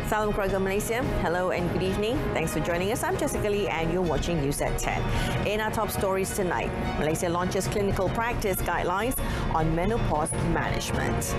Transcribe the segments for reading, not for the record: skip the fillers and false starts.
Salam keluarga Malaysia. Hello and good evening. Thanks for joining us. I'm Jessica Lee and you're watching News at 10. In our top stories tonight, Malaysia launches clinical practice guidelines on menopause management.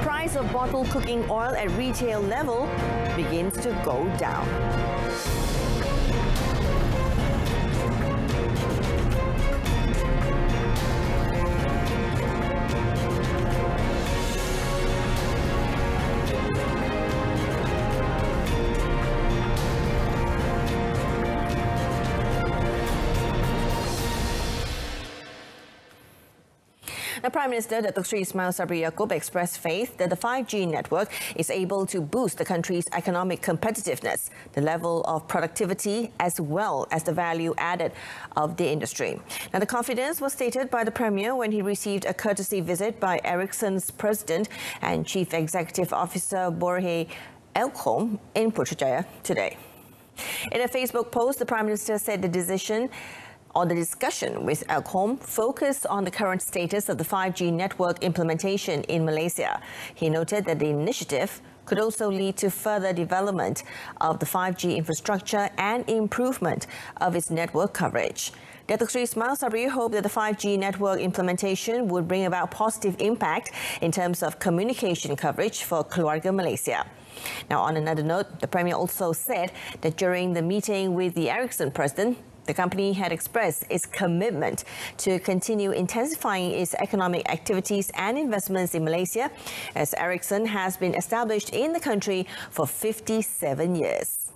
Price of bottled cooking oil at retail level begins to go down. The Prime Minister, Datuk Seri Ismail Sabri Yaakob, expressed faith that the 5G network is able to boost the country's economic competitiveness, the level of productivity, as well as the value added of the industry. Now, the confidence was stated by the Premier when he received a courtesy visit by Ericsson's President and Chief Executive Officer Borhe Elkom in Putrajaya today. In a Facebook post, the Prime Minister said the discussion with Elkom focused on the current status of the 5G network implementation in Malaysia. He noted that the initiative could also lead to further development of the 5G infrastructure and improvement of its network coverage. Datuk Seri Ismail Sabri hoped that the 5G network implementation would bring about positive impact in terms of communication coverage for keluarga Malaysia. Now, on another note, the Premier also said that during the meeting with the Ericsson President, the company had expressed its commitment to continue intensifying its economic activities and investments in Malaysia, as Ericsson has been established in the country for 57 years.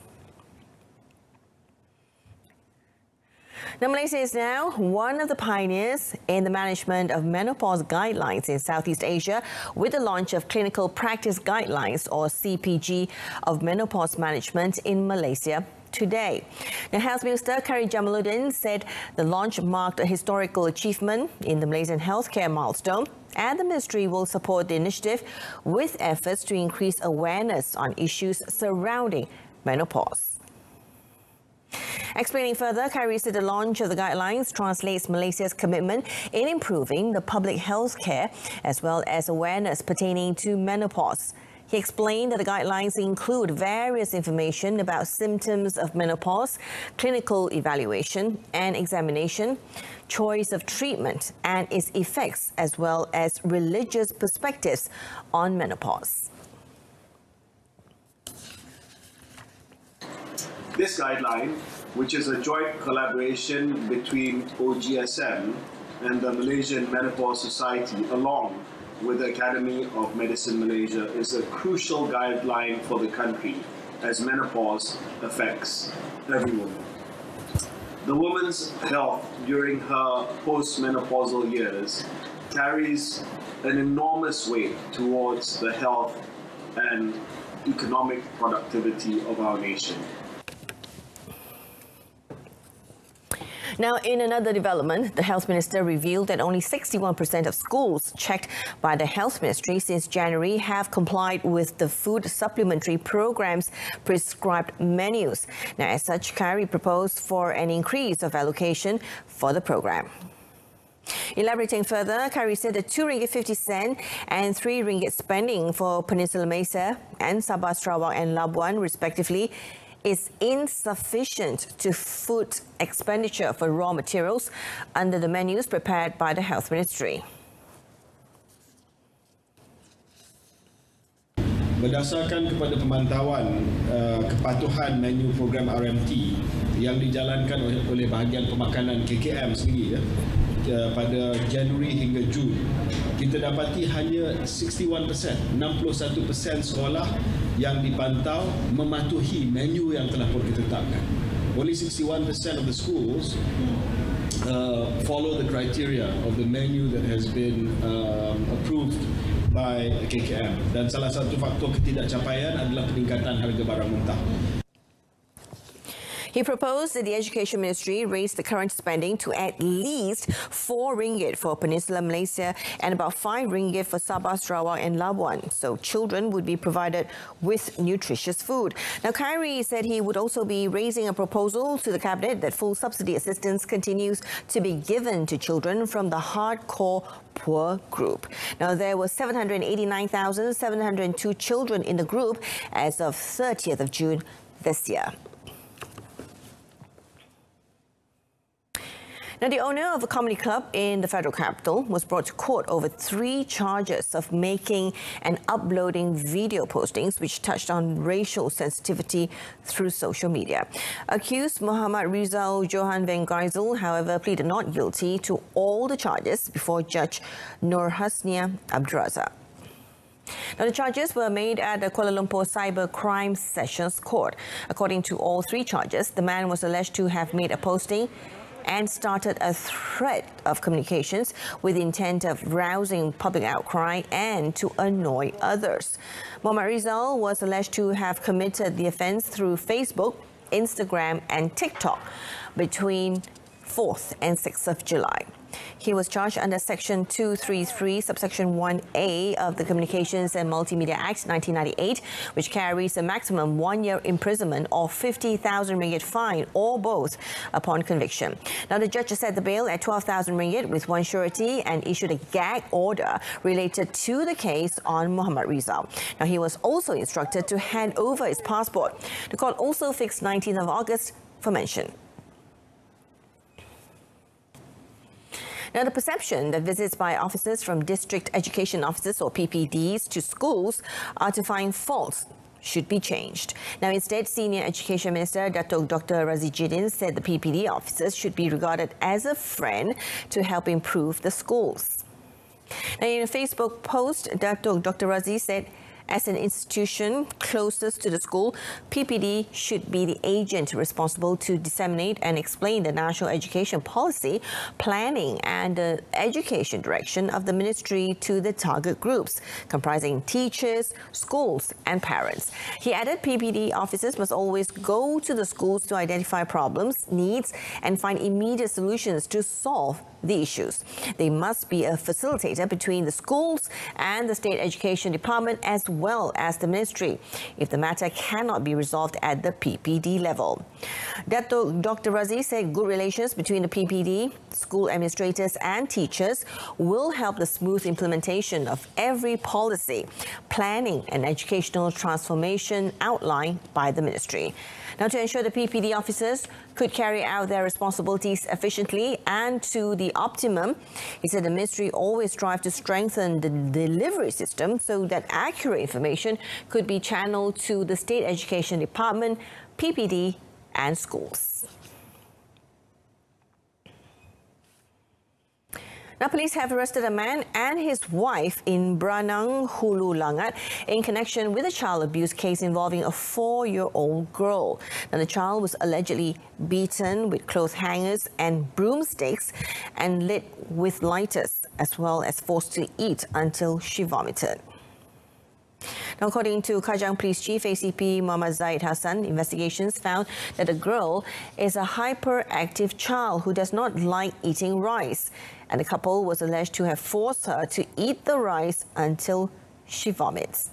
Now, Malaysia is now one of the pioneers in the management of menopause guidelines in Southeast Asia with the launch of Clinical Practice Guidelines, or CPG, of menopause management in Malaysia today. Now, Health Minister Kari Jamaluddin said the launch marked a historical achievement in the Malaysian healthcare milestone, and the ministry will support the initiative with efforts to increase awareness on issues surrounding menopause. Explaining further, Kari said the launch of the guidelines translates Malaysia's commitment in improving the public health care as well as awareness pertaining to menopause. He explained that the guidelines include various information about symptoms of menopause, clinical evaluation and examination, choice of treatment and its effects, as well as religious perspectives on menopause. This guideline, which is a joint collaboration between OGSM and the Malaysian Menopause Society, along with the Academy of Medicine Malaysia, is a crucial guideline for the country as menopause affects every woman. The woman's health during her post-menopausal years carries an enormous weight towards the health and economic productivity of our nation. Now, in another development, the Health Minister revealed that only 61% of schools checked by the Health Ministry since January have complied with the food supplementary program's prescribed menus. Now, as such, Kari proposed for an increase of allocation for the program. Elaborating further, Kari said that RM2.50 and RM3 spending for Peninsula Malaysia and Sabah, Sarawak and Labuan, respectively, is insufficient to food expenditure for raw materials under the menus prepared by the Health Ministry. Berdasarkan kepada pemantauan kepatuhan menu program RMT yang dijalankan oleh bahagian pemakanan KKM sendiri pada Januari hingga Jun, kita dapati hanya 61% sekolah yang dipantau mematuhi menu yang telah pun ditetapkan. Only 61% of the schools follow the criteria of the menu that has been approved by KKM, dan salah satu faktor ketidakcapaian adalah peningkatan harga barang mentah. He proposed that the Education Ministry raise the current spending to at least 4 ringgit for Peninsular Malaysia and about 5 ringgit for Sabah, Sarawak and Labuan, so children would be provided with nutritious food. Now, Khairi said he would also be raising a proposal to the Cabinet that full subsidy assistance continues to be given to children from the hardcore poor group. Now, there were 789,702 children in the group as of 30th of June this year. Now, the owner of a comedy club in the Federal Capital was brought to court over 3 charges of making and uploading video postings which touched on racial sensitivity through social media. Accused Muhammad Rizal Johan Van Geisel, however, pleaded not guilty to all the charges before Judge Nur Hasnia Abdurazak. Now, the charges were made at the Kuala Lumpur Cyber Crime Sessions Court. According to all 3 charges, the man was alleged to have made a posting and started a thread of communications with the intent of rousing public outcry and to annoy others. Muhammad Rizal was alleged to have committed the offence through Facebook, Instagram and TikTok between 4th and 6th of July. He was charged under Section 233, subsection 1A of the Communications and Multimedia Act 1998, which carries a maximum 1-year imprisonment or 50,000 ringgit fine or both upon conviction. Now, the judge set the bail at 12,000 ringgit with 1 surety and issued a gag order related to the case on Muhammad Rizal. Now, he was also instructed to hand over his passport. The court also fixed 19th of August for mention. Now, the perception that visits by officers from District Education Officers or PPDs to schools are to find faults should be changed. Now, instead, Senior Education Minister Datuk Dr. Razzie Jidin said the PPD officers should be regarded as a friend to help improve the schools. Now, in a Facebook post, Datuk Dr. Razzie said, as an institution closest to the school, PPD should be the agent responsible to disseminate and explain the national education policy, planning and the education direction of the ministry to the target groups, comprising teachers, schools and parents. He added PPD officers must always go to the schools to identify problems, needs and find immediate solutions to solve the issues. They must be a facilitator between the schools and the State Education Department as well as the ministry if the matter cannot be resolved at the PPD level. Dr. Razzie said good relations between the PPD, school administrators and teachers will help the smooth implementation of every policy, planning and educational transformation outlined by the ministry. Now, to ensure the PPD officers could carry out their responsibilities efficiently and to the optimum, he said the ministry always strive to strengthen the delivery system so that accurate information could be channeled to the State Education Department, PPD and schools. Now, police have arrested a man and his wife in Branang, Hulu Langat in connection with a child abuse case involving a 4-year-old girl. Now, the child was allegedly beaten with clothes hangers and broomsticks and lit with lighters, as well as forced to eat until she vomited. Now, according to Kajang Police Chief ACP Muhammad Zaid Hassan, investigations found that the girl is a hyperactive child who does not like eating rice, and the couple was alleged to have forced her to eat the rice until she vomits.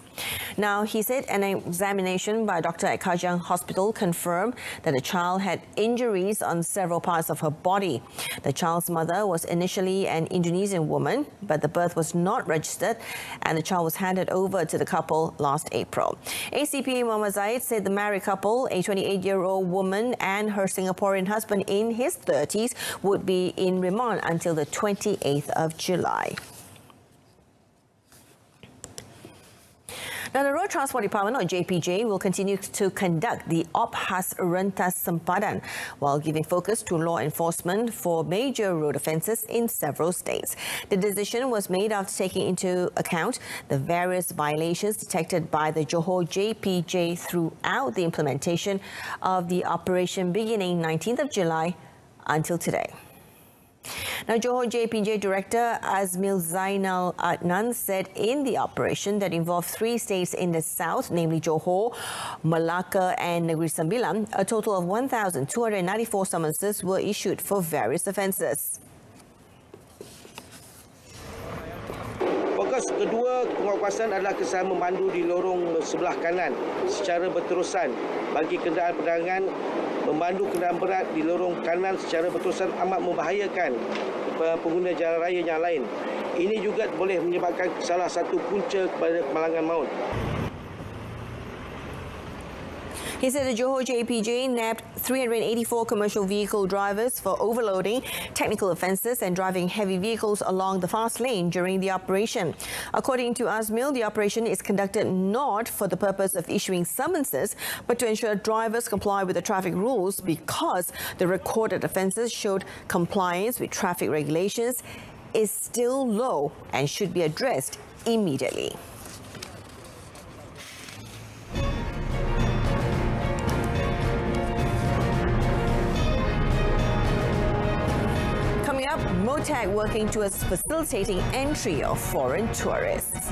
Now, he said an examination by a doctor at Kajang Hospital confirmed that the child had injuries on several parts of her body. The child's mother was initially an Indonesian woman, but the birth was not registered and the child was handed over to the couple last April. ACP Muhammad Zaid said the married couple, a 28-year-old woman and her Singaporean husband in his 30s, would be in remand until the 28th of July. Now, the Road Transport Department, or JPJ, will continue to conduct the Ophas Rentas Sempadan while giving focus to law enforcement for major road offences in several states. The decision was made after taking into account the various violations detected by the Johor JPJ throughout the implementation of the operation beginning 19th of July until today. Now, Johor JPJ Director Azmil Zainal Adnan said in the operation that involved 3 states in the south, namely Johor, Malacca and Negeri Sembilan, a total of 1,294 summonses were issued for various offences. Fokus kedua penguatkuasaan adalah kesalahan memandu di lorong sebelah kanan secara berterusan bagi kenderaan perdagangan. Memandu kenderaan berat di lorong kanan secara berterusan amat membahayakan pengguna jalan raya yang lain. Ini juga boleh menyebabkan salah satu punca kepada kemalangan maut. He said the Johor JPJ nabbed 384 commercial vehicle drivers for overloading, technical offences and driving heavy vehicles along the fast lane during the operation. According to Azmil, the operation is conducted not for the purpose of issuing summonses, but to ensure drivers comply with the traffic rules because the recorded offences showed compliance with traffic regulations is still low and should be addressed immediately. Coming up, MOTAG working towards facilitating entry of foreign tourists.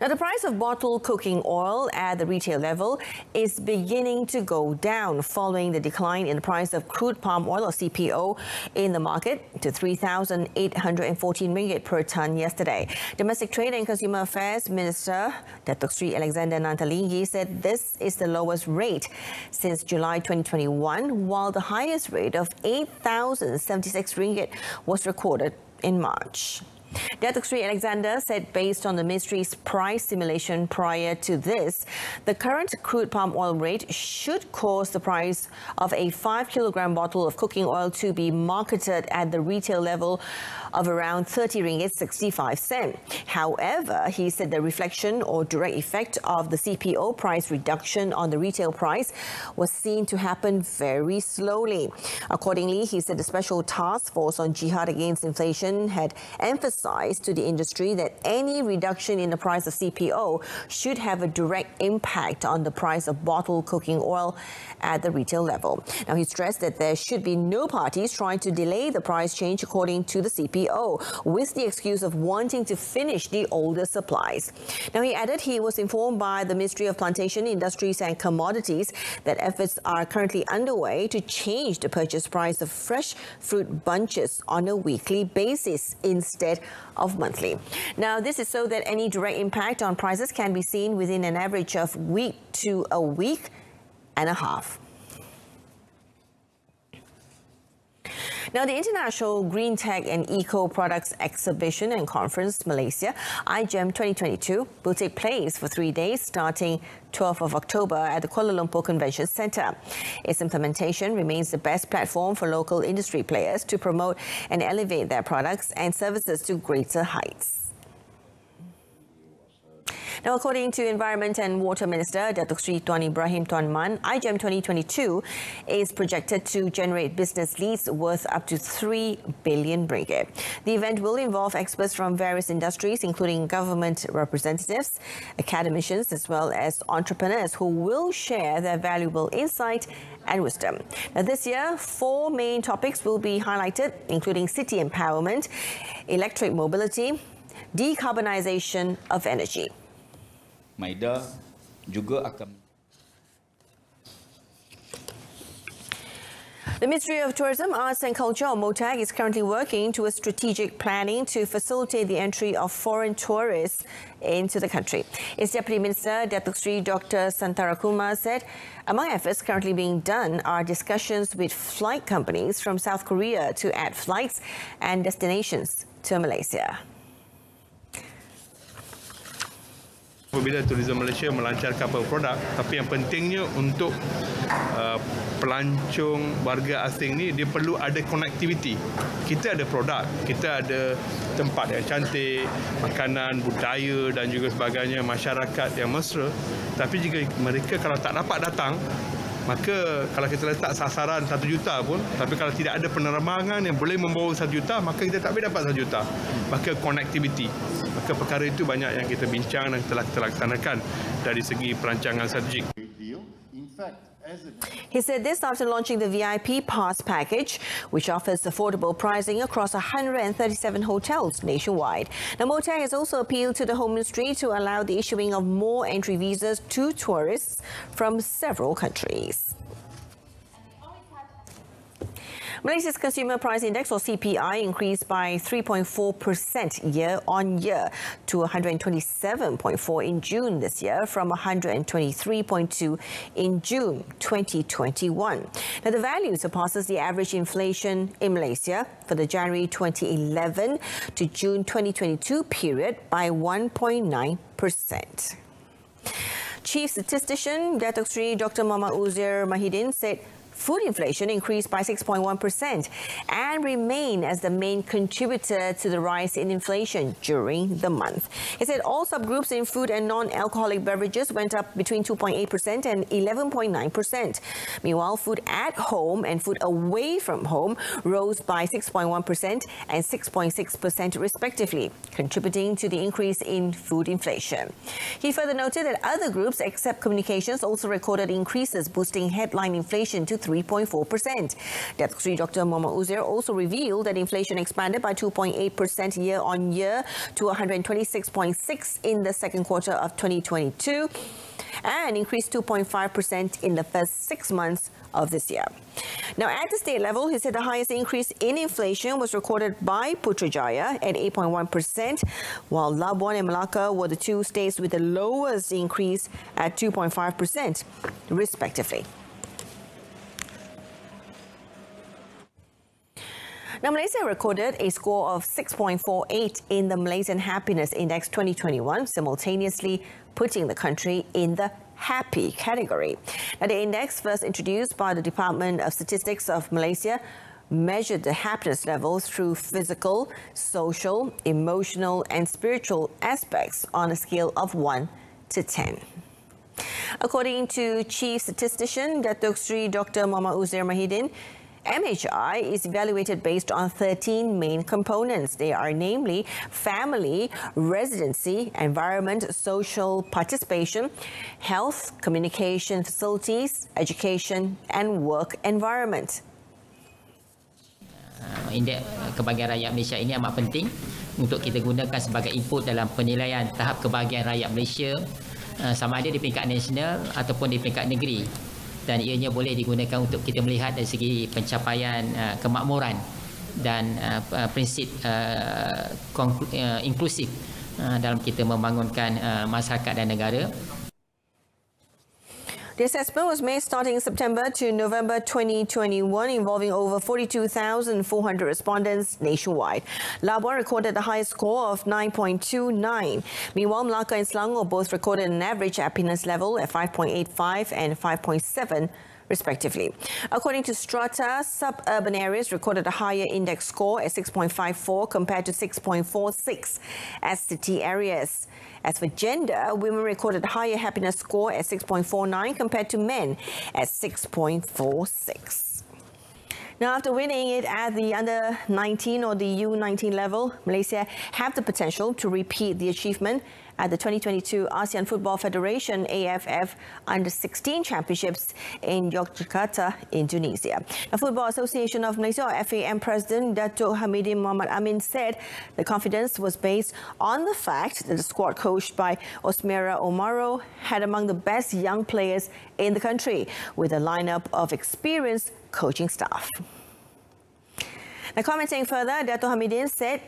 Now, the price of bottled cooking oil at the retail level is beginning to go down following the decline in the price of crude palm oil or CPO in the market to 3,814 ringgit per tonne yesterday. Domestic Trade and Consumer Affairs Minister Datuk Sri Alexander Nantalingi said this is the lowest rate since July 2021, while the highest rate of 8,076 ringgit was recorded in March. Datuk Sri Alexander said based on the ministry's price simulation prior to this, the current crude palm oil rate should cause the price of a 5-kilogram bottle of cooking oil to be marketed at the retail level of around 30 ringgit 65 cent. However, he said the reflection or direct effect of the CPO price reduction on the retail price was seen to happen very slowly. Accordingly, he said the Special Task Force on Jihad Against Inflation had emphasized to the industry that any reduction in the price of CPO should have a direct impact on the price of bottled cooking oil at the retail level. Now, he stressed that there should be no parties trying to delay the price change according to the CPO with the excuse of wanting to finish the older supplies. Now, he added he was informed by the Ministry of Plantation, Industries and Commodities that efforts are currently underway to change the purchase price of fresh fruit bunches on a weekly basis instead of monthly. Now, this is so that any direct impact on prices can be seen within an average of week to a week and a half. Now, the International Green Tech and Eco Products Exhibition and Conference Malaysia, IGEM 2022, will take place for 3 days starting 12th of October at the Kuala Lumpur Convention Centre. Its implementation remains the best platform for local industry players to promote and elevate their products and services to greater heights. Now, according to Environment and Water Minister Datuk Sri Tuan Ibrahim Tuan Man, IGEM 2022 is projected to generate business leads worth up to 3 billion ringgit. The event will involve experts from various industries, including government representatives, academicians, as well as entrepreneurs who will share their valuable insight and wisdom. Now, this year, 4 main topics will be highlighted, including city empowerment, electric mobility, decarbonisation of energy. Maida juga akan. The Ministry of Tourism, Arts and Culture, or MOTAG, is currently working towards strategic planning to facilitate the entry of foreign tourists into the country. Its Deputy Minister, Datuk Sri Dr. Santara Kumar, said among efforts currently being done are discussions with flight companies from South Korea to add flights and destinations to Malaysia. Apabila Tourism Malaysia melancarkan produk, tapi yang pentingnya untuk pelancong warga asing ni, dia perlu ada connectivity. Kita ada produk, kita ada tempat yang cantik, makanan, budaya dan juga sebagainya, masyarakat yang mesra. Tapi jika mereka kalau tak dapat datang, maka kalau kita letak sasaran 1 juta pun, tapi kalau tidak ada penerbangan yang boleh membawa 1 juta, maka kita tak boleh dapat 1 juta. Maka connectivity. Maka perkara itu banyak yang kita bincang dan telah kita laksanakan dari segi perancangan strategik. He said this after launching the VIP Pass package, which offers affordable pricing across 137 hotels nationwide. Now, Motec has also appealed to the Home Ministry to allow the issuing of more entry visas to tourists from several countries. Malaysia's Consumer Price Index, or CPI, increased by 3.4% year-on-year to 127.4 in June this year from 123.2 in June 2021. Now, the value surpasses the average inflation in Malaysia for the January 2011 to June 2022 period by 1.9%. Chief Statistician Datuk Seri Dr. Muhammad Uzair Mahidin said food inflation increased by 6.1% and remained as the main contributor to the rise in inflation during the month. He said all subgroups in food and non-alcoholic beverages went up between 2.8% and 11.9%. Meanwhile, food at home and food away from home rose by 6.1% and 6.6% respectively, contributing to the increase in food inflation. He further noted that other groups except communications also recorded increases, boosting headline inflation to 3.4%. Datuk Seri Dr. Muhammad Uzair also revealed that inflation expanded by 2.8% year-on-year to 126.6 in the second quarter of 2022 and increased 2.5% in the first 6 months of this year. Now, at the state level, he said the highest increase in inflation was recorded by Putrajaya at 8.1%, while Labuan and Melaka were the two states with the lowest increase at 2.5%, respectively. Now, Malaysia recorded a score of 6.48 in the Malaysian Happiness Index 2021, simultaneously putting the country in the happy category. Now, the index, first introduced by the Department of Statistics of Malaysia, measured the happiness level through physical, social, emotional and spiritual aspects on a scale of 1 to 10. According to Chief Statistician Datuk Seri Dr. Muhammad Uzair Mahidin, MHI is evaluated based on 13 main components. They are namely family, residency, environment, social participation, health, communication facilities, education and work environment. Indeks kebahagiaan rakyat Malaysia ini amat penting untuk kita gunakan sebagai input dalam penilaian tahap kebahagiaan rakyat Malaysia sama ada di peringkat nasional ataupun di peringkat negeri. Dan ianya boleh digunakan untuk kita melihat dari segi pencapaian kemakmuran dan prinsip inklusif dalam kita membangunkan masyarakat dan negara. The assessment was made starting September to November 2021, involving over 42,400 respondents nationwide. Labuan recorded the highest score of 9.29. Meanwhile, Melaka and Selangor both recorded an average happiness level at 5.85 and 5.7, respectively. According to Strata, suburban areas recorded a higher index score at 6.54 compared to 6.46 as city areas. As for gender, women recorded a higher happiness score at 6.49 compared to men at 6.46. Now, after winning it at the under-19 or the U19 level, Malaysia have the potential to repeat the achievement at the 2022 ASEAN Football Federation AFF Under-16 Championships in Yogyakarta, Indonesia. The Football Association of Malaysia, or FAM President Datuk Hamidin Muhammad Amin said the confidence was based on the fact that the squad coached by Osmera Omaro had among the best young players in the country, with a lineup of experienced coaching staff. Now, commenting further, Datuk Hamidin said,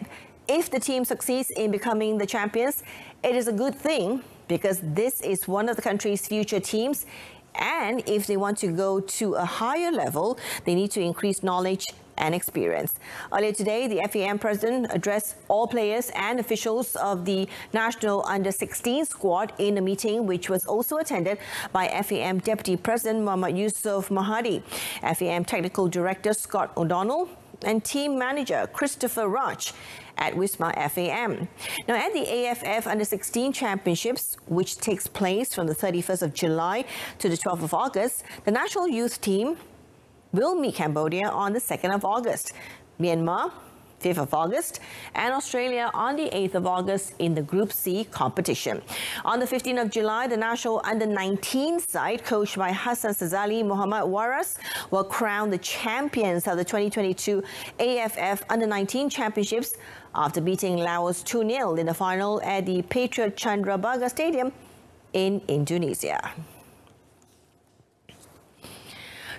if the team succeeds in becoming the champions, it is a good thing because this is one of the country's future teams, and if they want to go to a higher level, they need to increase knowledge and experience. Earlier today, the FAM president addressed all players and officials of the national under-16 squad in a meeting which was also attended by FAM Deputy President Muhammad Yusof Mahadi, FAM Technical Director Scott O'Donnell, and Team Manager Christopher Raj at Wisma FAM. Now, at the AFF Under-16 Championships, which takes place from the 31st of July to the 12th of August, the national youth team will meet Cambodia on the 2nd of August, Myanmar, 5th of August and Australia on the 8th of August in the Group C competition. On the 15th of July, the national under-19 side, coached by Hassan Sazali Muhammad Waras, will crown the champions of the 2022 AFF Under-19 Championships after beating Laos 2-0 in the final at the Patriot Chandrabaga Stadium in Indonesia.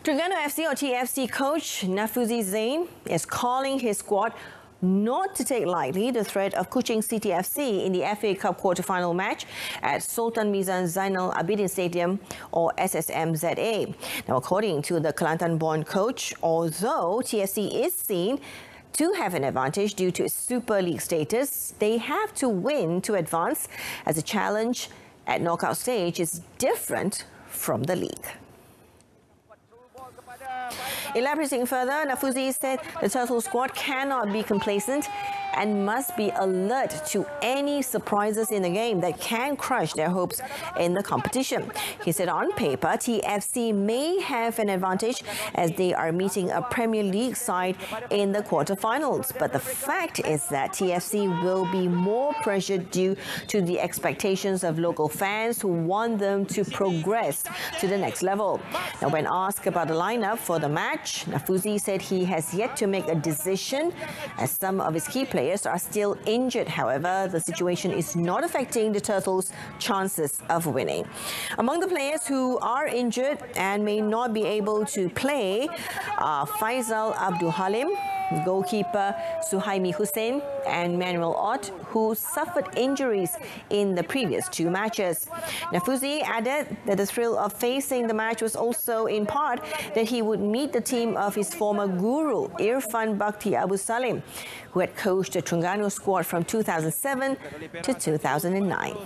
Terengganu FC or TFC coach Nafuzi Zain is calling his squad not to take lightly the threat of Kuching City FC in the FA Cup quarter-final match at Sultan Mizan Zainal Abidin Stadium or SSMZA. Now, according to the Kelantan-born coach, although TFC is seen to have an advantage due to its Super League status, they have to win to advance, as the challenge at knockout stage is different from the league. Elaborating further, Nafuzi said the Turtle squad cannot be complacent and must be alert to any surprises in the game that can crush their hopes in the competition. He said on paper, TFC may have an advantage as they are meeting a Premier League side in the quarterfinals. But the fact is that TFC will be more pressured due to the expectations of local fans who want them to progress to the next level. Now, when asked about the lineup for the match, Nafuzi said he has yet to make a decision as some of his key players are still injured. However, the situation is not affecting the Turtles' chances of winning. Among the players who are injured and may not be able to play are Faisal Abdul Halim, goalkeeper Suhaimi Hussein and Manuel Ott, who suffered injuries in the previous two matches. Nafuzi added that the thrill of facing the match was also in part that he would meet the team of his former guru, Irfan Bakti Abu Salim, who had coached the Terengganu squad from 2007 to 2009.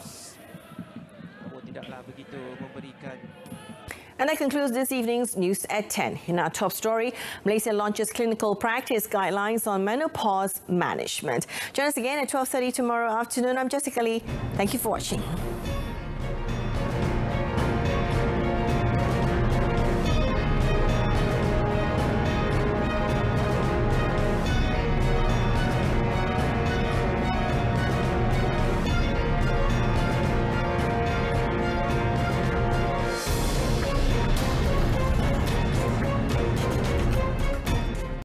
And that concludes this evening's News at 10. In our top story, Malaysia launches clinical practice guidelines on menopause management. Join us again at 12:30 tomorrow afternoon. I'm Jessica Lee. Thank you for watching.